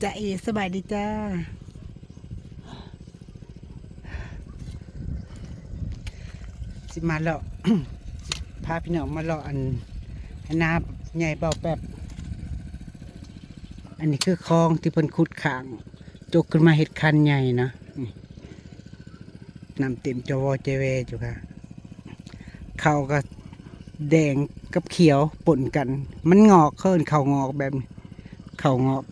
จ้าเอสบายดีจ้าสิมาเลาะ พาพี่น้องมาเลาะอันนาใหญ่เบาแป๊บอันนี้คือคลองที่เพิ่นขุดขางจกขึ้นมาเห็ดคันใหญ่นะน้ำเต็มจวเจเวอยู่ค่ะเขาก็แดงกับเขียวปนกันมันงอกเขินเขางอกแบบเขางอก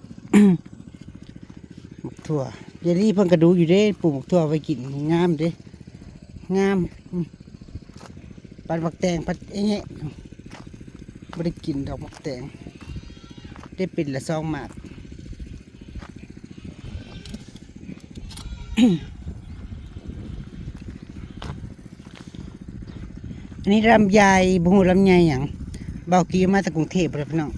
หมกถั่วเยลลี่เพิ่งกระดูอยู่เด้ปลูกหมกถั่วไปกินงามเด้งามปัดหมักแตงปัดเอ๊ะไม่ได้กินดอกหมักแตงได้เป็นละซองหมาก อันนี้ลำไยบุหูลำไยอย่างเบากีมาจากกรุงเทพเลยพี่น้อง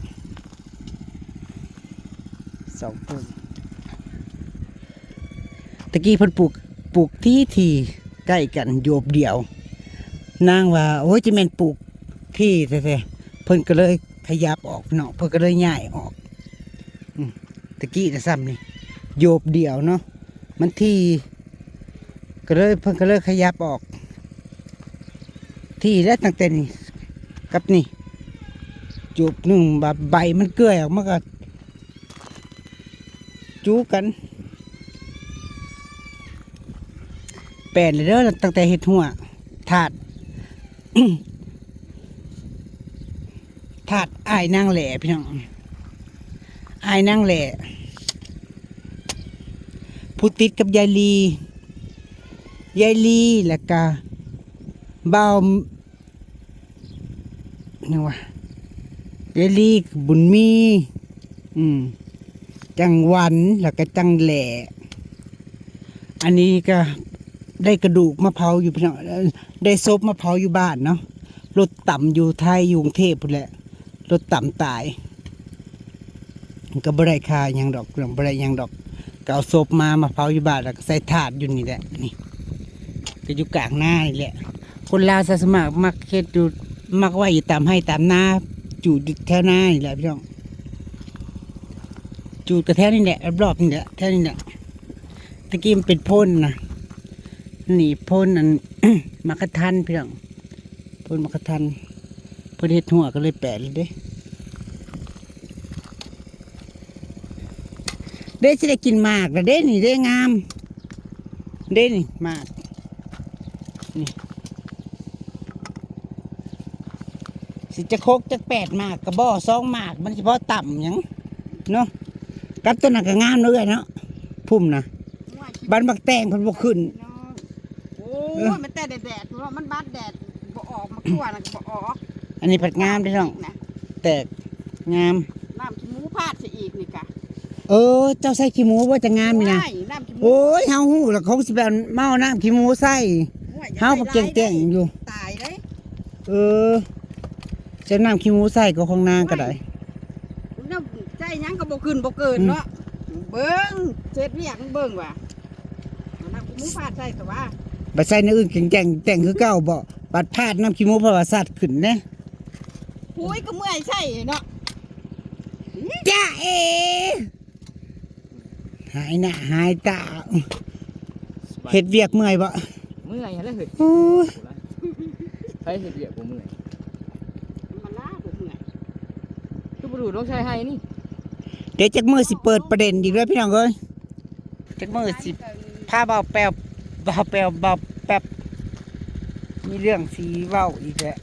2 ต้นตะกี้เพิ่นปลูกที่ใกล้กันโยบเดียวนางว่าโอ้ยจะแม่นปลูกที่แท้ๆเพิ่นก็เลยขยับออกเนาะเพิ่นก็เลยย้ายออกตะกี้นะซ้ำนี่โยบเดียวเนาะมันที่ก็เลยเพิ่นก็เลยขยับออกที่แล้วตั้งแต่นี่กับนี่จูบหนึ่งแบบใบมันเกลื่อยออกมาก็จูกันแปลนเลยเด้อตั้งแต่เห็ดหัวถาด ถาดอ้ายนางแหล่พี่น้องอ้ายนางแหล่ผู้ติดกับยายลีแล้วก็บ่าวนี่วะยายลีบุญมีจังหวันแล้วก็จังแหล่อันนี้ก็ได้กระดูกมะพร้าวอยู่พี่น้องได้ซบมะพร้าวอยู่บ้านเนาะรถต่ำอยู่ไทยอยู่กรุงเทพพุ่นแหละรถต่ำตายก็บ่ได้ค่าหยังดอกบ่ได้หยังดอกก็เอาซบมามะพร้าวอยู่บ้านแล้วก็ใส่ถาดอยู่นี่แหละนี่ก็อยู่กลางหน้านี่แหละคนลาวศาสนามักเฮ็ดอยู่มักไว้อยู่ตามให้ตามหน้าจูดแถวหน้านี่แหละพี่น้องจูดกระแทกนี่แหละรอบนี่แหละแถวนี่แหละตะกี้มันเป็นพ่นนะนี่พ่นอัน มะขทันพี่น้องพ่นมะขทันเพิ่นเฮ็ดหัวก็เลยแปะเลยเด้สิได้กินหมากแล้วเด้นี่เด้งามเด้นี่หมากนี่สิจะโคกจะ8 หมากกระบอก2 หมากมันเฉพาะต่ำหยังเนาะกับต้นนั้นก็งามเลยเนาะพุ่มนะบ้านบักแตงเพิ่นบ่ขึ้นโอ้ยมันแต่แดดเพราะมันบัดแดดบ่ออกมาขั้วน่ะบ่ออกอันนี้ผัดงามเด้น้องแตกงามน้ำขี้หมูพาดซะอีกนี่กะเจ้าใส่ขี้หมูว่าจะงามนี่นะโอ้ยเฮาฮู้แล้วเขาสิไปเมาน้ำขี้หมูใส่เฮาบ่เก่งๆอยู่ตายเด้จะน้ำขี้หมูใส่ก็ของนางก็ได้น้ำใจยังก็บ่ขึ้นบ่เกินเนาะเบิ่งเจ็ดเรียกเบิ่งว่ะน้ำขี้หมูพาดใส่แต่ว่าบัดใส่ในอื่นแก่งแต่งคือเก่าบ่บัดพาดน้ำขี้หมูเพราะว่าสัตว์ขึ้นนะหุยก็เมื่อยใส่เนาะจ้าเอหายหน้าหายตาเฮ็ดเวียกเมื่อยบ่เมื่อยแล้วเฮ้ยใครเฮ็ดเวียกบ่เมื่อยมันล้าบ่เมื่อยคือบ่รู้ต้องใช้ให้นี่เดี๋ยวจักมื้อสิเปิดประเด็นอีกแล้วพี่น้องเอ้ยจักมื้อสิพาเบาแป๊บมีเรื่องสีเว้าอีกแล้ว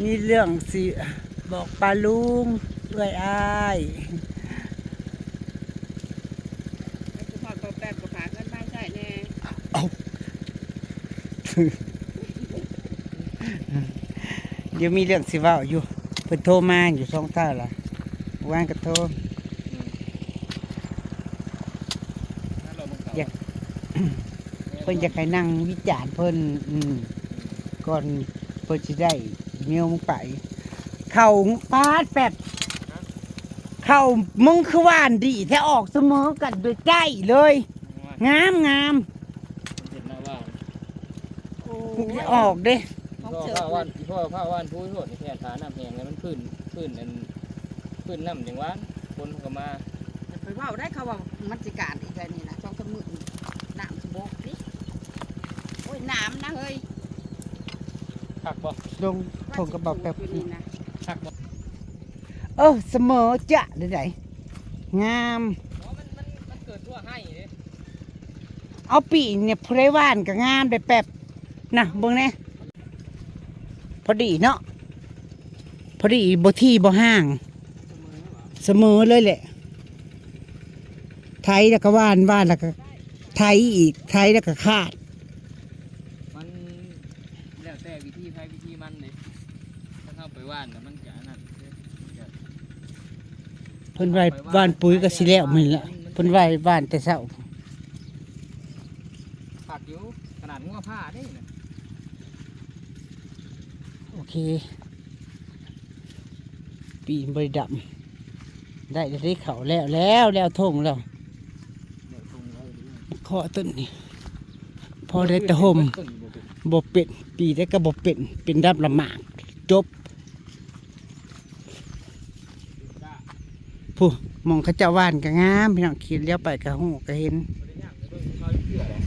มีเรื่องสิบอกปลาลุงเอื้อยอ้ายพอดแป๊บก็ฝากเงินมาใช้แน่เดี๋ยวมีเรื่องสิเว้าอยู่เพิ่นโทรมาอยู่2 เท่าล่ะว่างก็โทรอยากเพิ่นอยากให้นั่งวิจารณ์เพิ่นก่อนเพิ่นสิได้เมียวมึงไปเข้าปาดแป๊บเข้ามึงคือว่านดีแท้ออกเสมอกันโดยใกล้เลยงามเห็นหน้าบ้านออกเด้พ่อผ้าว่านพูดโทษนี่แค่ฐานน้ำแห้งแล้วมันขึ้นอัน ขึ้นน้ำจังหวะคนก็มา จะไปเว้าได้เขาว่ามันสิการอีกแล้วนี่นะช่องสมุนน้ำสบกนี่โอ้ยน้ำนะเฮ้ย คักบ่ ลงทงกระบอกแบบ อยู่นี่นะ คักบ่ เสมอจะได้ไดงาม อ๋อมันเกิดทั่วให้เด้ เอาปีเนี่ยพริวานก็งามได้แป๊บนะเบิ่งแน่พอดีเนาะพอดีบ่ที่บ่ห่าง เสมอเลยแหละ ไทยแล้วก็ว่านแล้วก็ไทยอีกไทยแล้วก็คาด มันแล้วแต่วิธีใครวิธีมันเลยถ้าเข้าไปว่านแล้วมันจะนั่นเด้มันจะ เพิ่นไว้ว่านปุ๋ยก็สิแล้วมื้อละเพิ่นไว้ว่านแต่เช้า คักอยู่ขนาดงัวผ้าได้น่ะ โอเค ปีนบริดำได้เขาแล้วทงแล้ว เดี๋ยวตรงไว้ดู เคาะต้นนี่พอได้แต่ห่ม ต้นบ่เป็น บ่เป็นปีได้ก็บ่เป็นดับละหมากจบผู้มองเขาเจ้าว่านก็งามพี่น้องขี่เลี้ยวไปก็ฮู้ก็เห็น บ่ได้ยากเลยเบิ่งเขาเชื่อเลย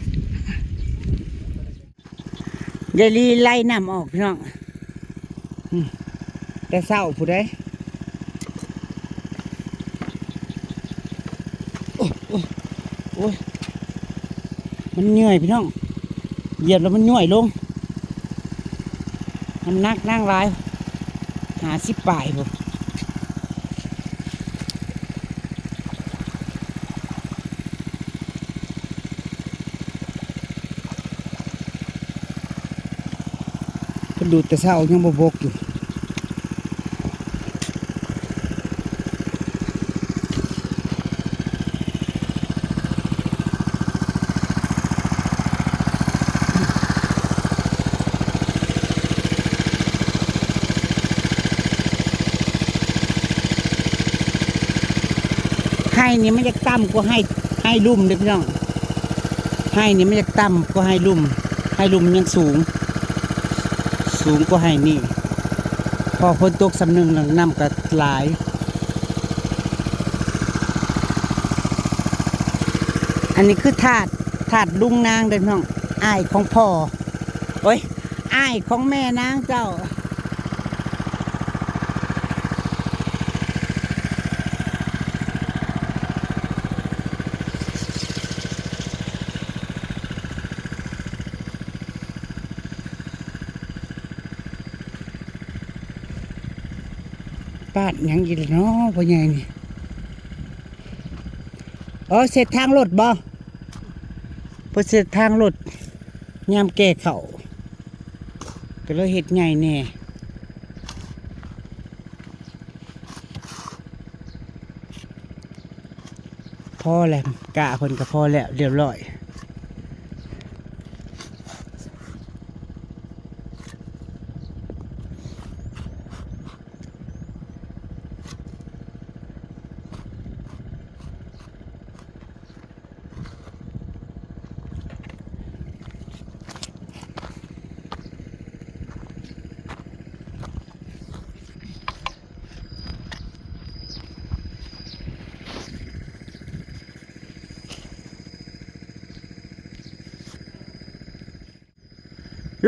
ยายลีไล่น้ำออกพี่น้องแต่เศร้าผู้ใดโอ้ยมันเหนื่อยพี่น้องเหยียบแล้วมันเหนื่อยลงน้ำหนักนั่งร้าย50 ป่ายผมเพิ่นดูแต่เช้ายังบ่บกอยู่ให้นี่มันจะต่ำกว่าให้ลุ่มเด้อพี่น้องให้นี่มันจะต่ำกว่าให้ลุ่มยังสูงกว่าให้นี่พอพ้นตกสำนึงแล้วน้ำก็หลาย อันนี้คือถาดลุงนางเด้อพี่น้องอ้ายของพ่อโอ้ยอ้ายของแม่นางเจ้าป้านหยังอีกแล้วเนาะพ่อใหญ่นี่เสร็จทางรถบ่เพิ่นเสร็จทางรถยามแก่เขาก็เลยเฮ็ดใหญ่แน่พอแล้วกะเพิ่นก็พอแล้วเรียบร้อย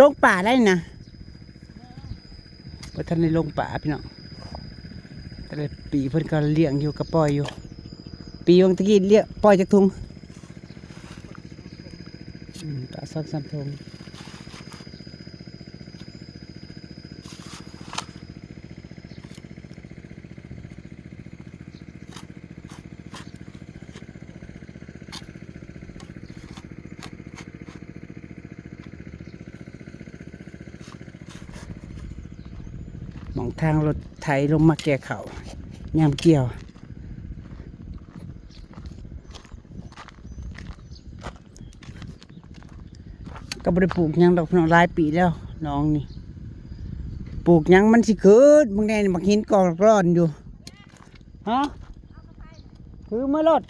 ลงป่าได้นะเพราะท่านได้ลงป่าพี่น้องแต่ละปีเพิ่นก็เลี้ยงอยู่กับปล่อยอยู่ปีวันตะกี้เลี้ยงปล่อยจากทุ่งป่าซอกสามทงมองทางรถไถลงมาแก่เขายามเกี่ยวก็บ่ได้ปลูกหยังดอกพี่น้องหลายปีแล้วน้องนี่ปลูกหยังมันสิเกิดมึงแน่นี่มักหินกองร้อนอยู่ฮะคือมารถ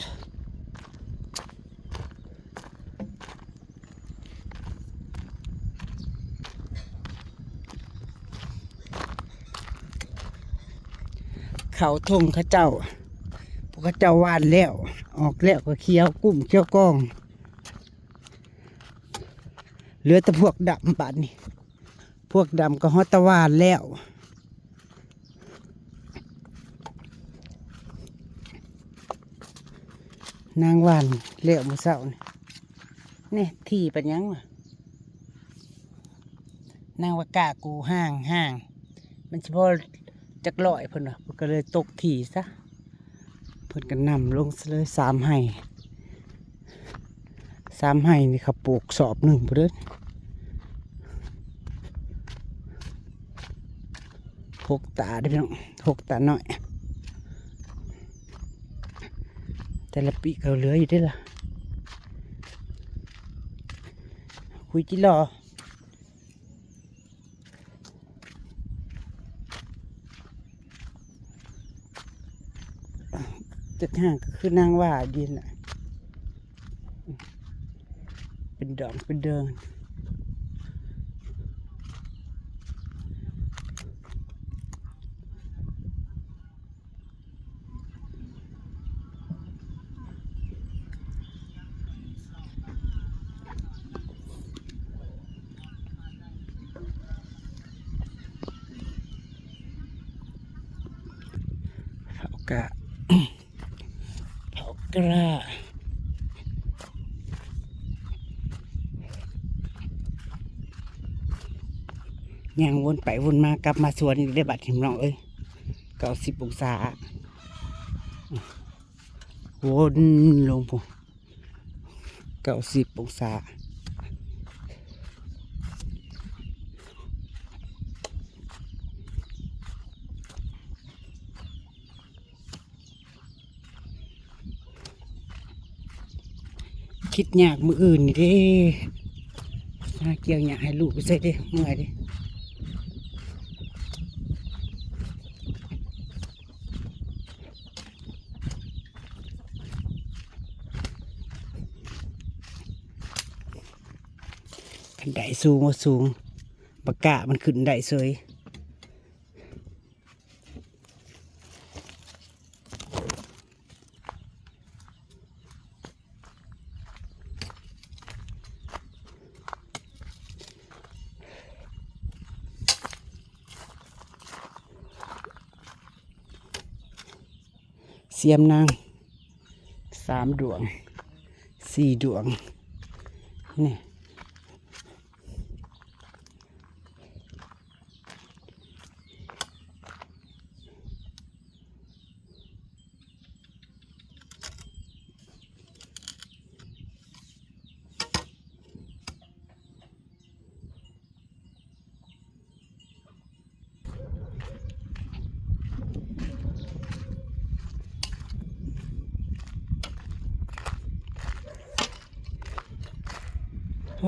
เขาทงเขาเจ้าพวกเขาเจ้าหวานแล้วออกแล้วก็เคี้ยวกุ้มเคี้ยวกล้องเหลือแต่พวกดำบัดนี่พวกดำก็ฮอตตะวานแล้วนางหวานเลี้ยวมือเศร้านี่ที่เป็นยังวะนางว่ากากูห่างมันเฉพาะจักลอยเพิ่นว่ะเพิ่นก็เลยตกที่ซะเพิ่นก็นำลงเลย3 ไห่นี่เขาปลูกสอบหนึ่งเพิ่น6 ตาได้พี่น้อง6 ตาหน่อยแต่ละปีเขาเหลืออยู่ได้ล่ะคุยจิรอจุดห่างก็คือนางว่าดินแหละเป็นดอกเป็นเดินเขากะ เขากระย่างวนไปวนมากลับมาสวนอีกได้บัดเห็นน้อง90 องศาวนลงปุ๊90 องศาคิดยากมืออื่นนี่เด้น่าเกี่ยวอยากให้ลูกไปใส่เด้เมื่อยเด้ขันไดสูงว่าสูงปากกามันขึ้นได้เสยเสียมนาง3 ดวง 4 ดวงนี่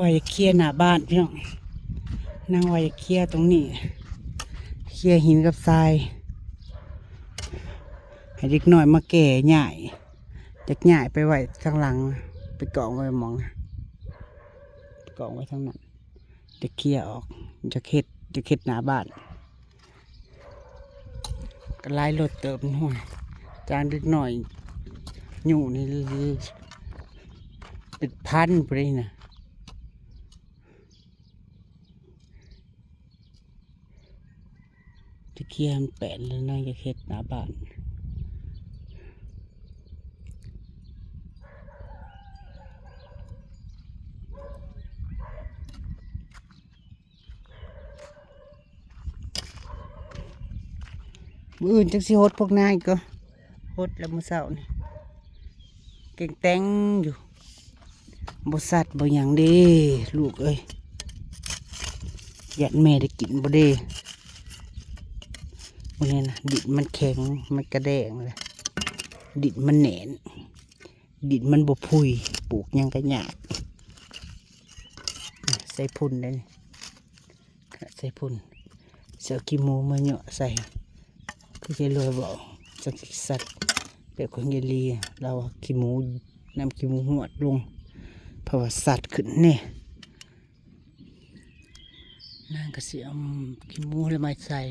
ว่าจะเคลียร์หน้าบ้านพี่น้องนั่งว่าจะเคลียร์ตรงนี้เคลียร์หินกับทรายให้เด็กหน่อยมาแก่ใหญ่จากใหญ่ไปไว้ทางหลังไปกองไว้มองไปกองไว้ทางนั้นจะเคลียร์ออกจะเข็ดหน้าบ้านก็ไล่รถเติมหน่อยจานเด็กหน่อยอยู่นี่เป็นพันไปเลยนะจะเคลียร์มันแปะแล้วน่าจะเข็ดหน้าบ้านมื้ออื่นจังสิฮดพวกนายก็ฮดแล้วมื้อเช้านี่เก่งแต่งอยู่บ่สัตว์บ่หยังเด้ลูกเอ้ยยันแม่ได้กินบ่เด้บ่แน่นะดินมันแข็งมันกระแดงเลยดินมันแหนนดินมันบ่พุยปลูกหยังก็ยากใส่พุ่นได้นี่ใส่พุ่นเสือขี้หมูมาเหยาะใส่ก็จะรวยบอกจากสัตว์แบบของเยลีเราขี้หมูนำขี้หมูหวดลงเพราะว่าสัตว์ขึ้นเนี่ยนางก็เสียมขี้หมูแล้วมาใส่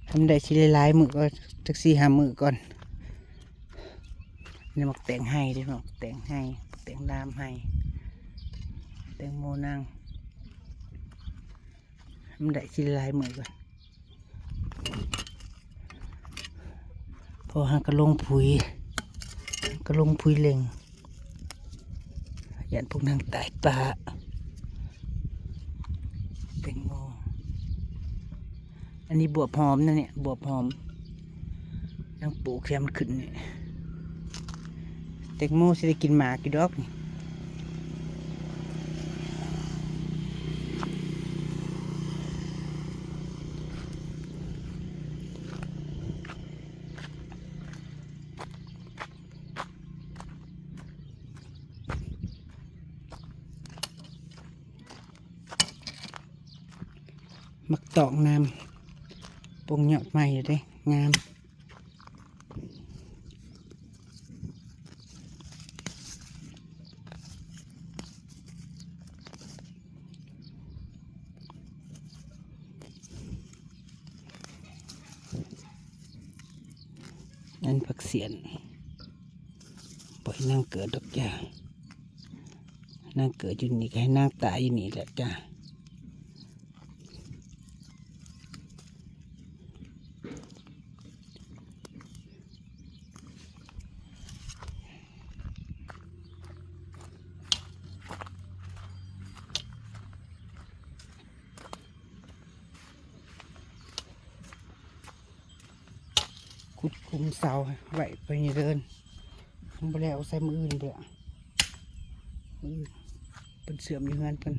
ทำได้ชิ้นหลายๆมือก็จัก4-5 มือก่อนนี่หมักแต่งให้ดิหมักแต่งให้แต่งน้ำให้แต่งโมนางทำได้ชิ้นหลายมือก่อนพอหางกระลงผุยเล็งยันพวกนางตายป่าแตงโมอันนี้บวบหอมนะเนี่ยบวบหอมยังปลูกแค่มันขึ้นเนี่ยแตงโมสิได้กินหมากกี่ดอกนี่มักตอกน้ำปงหยอดใหม่อยู่เด้งามนั่นผักเสียนปล่อยนางเกิดดอกจ้านางเกิดอยู่นี่ก็ให้นางตายอยู่นี่แหละจ้าขุดคุมเสาไว้ไปนี่เดินมันไปแล้วใส่มืออื่นไปอ่ะมือเป็นเสื่อมอยู่เงินเป็น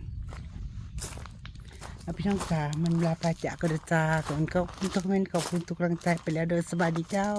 พี่น้องจ๋ามันลาปลาจากกระจาขอบคุณทุกคอมเมนต์ขอบคุณทุกกำลังใจไปแล้วเดินสบายดีเจ้า